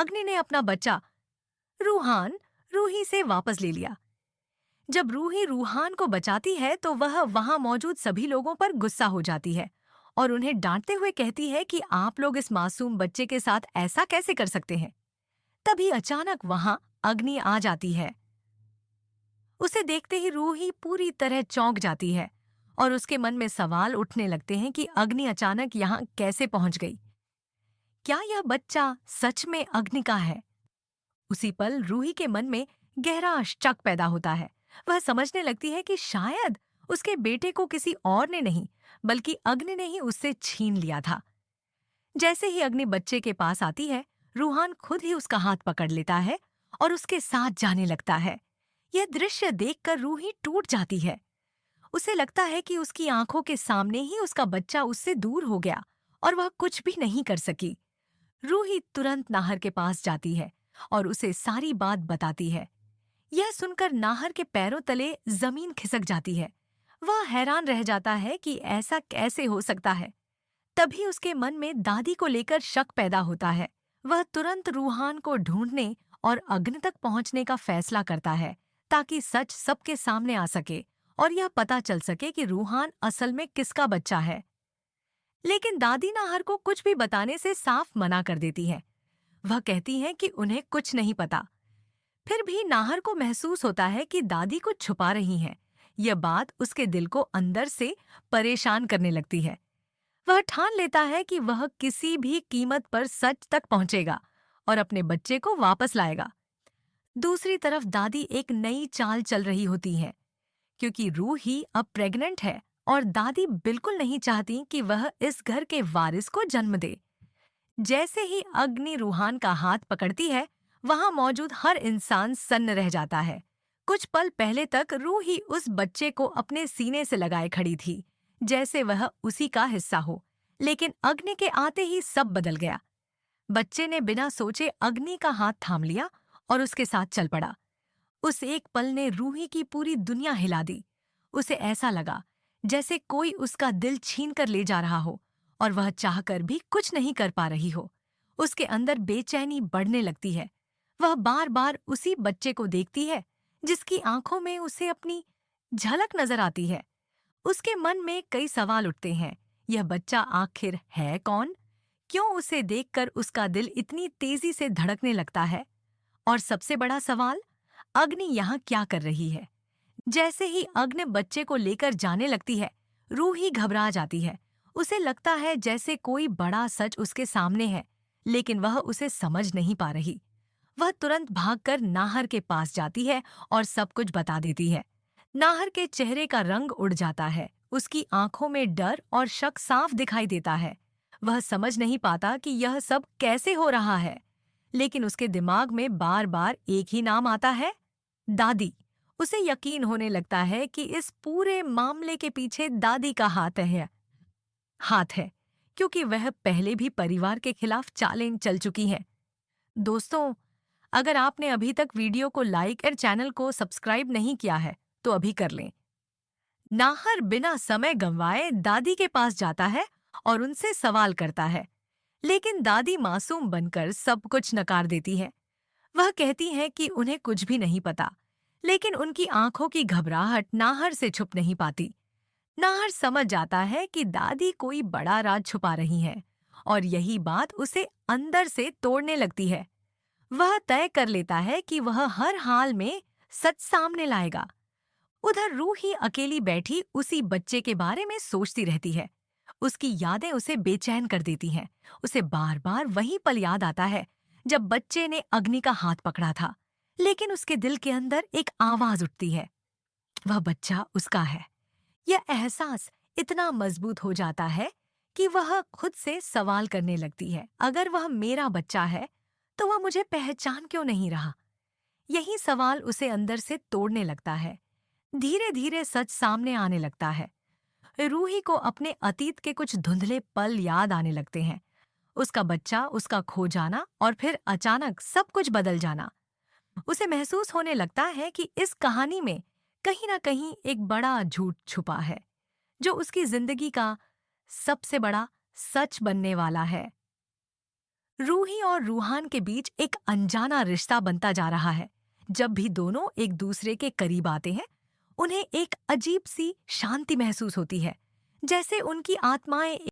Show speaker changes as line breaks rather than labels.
अग्नि ने अपना बच्चा रूहान रूही से वापस ले लिया। जब रूही रूहान को बचाती है तो वह वहां मौजूद सभी लोगों पर गुस्सा हो जाती है और उन्हें डांटते हुए कहती है कि आप लोग इस मासूम बच्चे के साथ ऐसा कैसे कर सकते हैं। तभी अचानक वहां अग्नि आ जाती है। उसे देखते ही रूही पूरी तरह चौंक जाती है और उसके मन में सवाल उठने लगते हैं कि अग्नि अचानक यहाँ कैसे पहुंच गई। क्या यह बच्चा सच में अग्नि का है? उसी पल रूही के मन में गहरा शक पैदा होता है। वह समझने लगती है कि शायद उसके बेटे को किसी और ने नहीं बल्कि अग्नि ने ही उससे छीन लिया था। जैसे ही अग्नि बच्चे के पास आती है, रूहान खुद ही उसका हाथ पकड़ लेता है और उसके साथ जाने लगता है। यह दृश्य देखकर रूही टूट जाती है। उसे लगता है कि उसकी आंखों के सामने ही उसका बच्चा उससे दूर हो गया और वह कुछ भी नहीं कर सकी। रूही तुरंत नाहर के पास जाती है और उसे सारी बात बताती है। यह सुनकर नाहर के पैरों तले जमीन खिसक जाती है। वह हैरान रह जाता है कि ऐसा कैसे हो सकता है। तभी उसके मन में दादी को लेकर शक पैदा होता है। वह तुरंत रूहान को ढूंढने और अग्नि तक पहुंचने का फैसला करता है ताकि सच सबके सामने आ सके और यह पता चल सके कि रूहान असल में किसका बच्चा है। लेकिन दादी नाहर को कुछ भी बताने से साफ मना कर देती है। वह कहती हैं कि उन्हें कुछ नहीं पता। फिर भी नाहर को महसूस होता है कि दादी कुछ छुपा रही हैं। यह बात उसके दिल को अंदर से परेशान करने लगती है। वह ठान लेता है कि वह किसी भी कीमत पर सच तक पहुंचेगा और अपने बच्चे को वापस लाएगा। दूसरी तरफ दादी एक नई चाल चल रही होती है क्योंकि रूही अब प्रेग्नेंट है और दादी बिल्कुल नहीं चाहती कि वह इस घर के वारिस को जन्म दे। जैसे ही अग्नि रूहान का हाथ पकड़ती है, वहां मौजूद हर इंसान सन्न रह जाता है। कुछ पल पहले तक रूही उस बच्चे को अपने सीने से लगाए खड़ी थी, जैसे वह उसी का हिस्सा हो। लेकिन अग्नि के आते ही सब बदल गया। बच्चे ने बिना सोचे अग्नि का हाथ थाम लिया और उसके साथ चल पड़ा। उस एक पल ने रूही की पूरी दुनिया हिला दी। उसे ऐसा लगा जैसे कोई उसका दिल छीन कर ले जा रहा हो और वह चाहकर भी कुछ नहीं कर पा रही हो। उसके अंदर बेचैनी बढ़ने लगती है। वह बार बार उसी बच्चे को देखती है जिसकी आंखों में उसे अपनी झलक नजर आती है। उसके मन में कई सवाल उठते हैं। यह बच्चा आखिर है कौन? क्यों उसे देखकर उसका दिल इतनी तेजी से धड़कने लगता है? और सबसे बड़ा सवाल, अग्नि यहाँ क्या कर रही है? जैसे ही अग्नि बच्चे को लेकर जाने लगती है, रूही घबरा जाती है। उसे लगता है जैसे कोई बड़ा सच उसके सामने है, लेकिन वह उसे समझ नहीं पा रही। वह तुरंत भागकर नाहर के पास जाती है और सब कुछ बता देती है। नाहर के चेहरे का रंग उड़ जाता है। उसकी आंखों में डर और शक साफ दिखाई देता है। वह समझ नहीं पाता कि यह सब कैसे हो रहा है, लेकिन उसके दिमाग में बार बार एक ही नाम आता है, दादी। उसे यकीन होने लगता है कि इस पूरे मामले के पीछे दादी का हाथ है, क्योंकि वह पहले भी परिवार के खिलाफ चालें चल चुकी हैं। दोस्तों, अगर आपने अभी तक वीडियो को लाइक और चैनल को सब्सक्राइब नहीं किया है, तो अभी कर लें। नाहर बिना समय गंवाए दादी के पास जाता है और उनसे सवाल करता है, लेकिन दादी मासूम बनकर सब कुछ नकार देती है। वह कहती है कि उन्हें कुछ भी नहीं पता, लेकिन उनकी आंखों की घबराहट नाहर से छुप नहीं पाती। नाहर समझ जाता है कि दादी कोई बड़ा राज छुपा रही है और यही बात उसे अंदर से तोड़ने लगती है। वह तय कर लेता है कि वह हर हाल में सच सामने लाएगा। उधर रूही अकेली बैठी उसी बच्चे के बारे में सोचती रहती है। उसकी यादें उसे बेचैन कर देती हैं। उसे बार बार वही पल याद आता है जब बच्चे ने अग्नि का हाथ पकड़ा था। लेकिन उसके दिल के अंदर एक आवाज उठती है, वह बच्चा उसका है। यह एहसास इतना मजबूत हो जाता है कि वह खुद से सवाल करने लगती है, अगर वह मेरा बच्चा है तो वह मुझे पहचान क्यों नहीं रहा? यही सवाल उसे अंदर से तोड़ने लगता है। धीरे धीरे सच सामने आने लगता है। रूही को अपने अतीत के कुछ धुंधले पल याद आने लगते हैं। उसका बच्चा, उसका खो जाना और फिर अचानक सब कुछ बदल जाना। उसे महसूस होने लगता है कि इस कहानी में कहीं ना कहीं एक बड़ा झूठ छुपा है, जो उसकी जिंदगी का सबसे बड़ा सच बनने वाला है। रूही और रूहान के बीच एक अनजाना रिश्ता बनता जा रहा है। जब भी दोनों एक दूसरे के करीब आते हैं, उन्हें एक अजीब सी शांति महसूस होती है, जैसे उनकी आत्माएं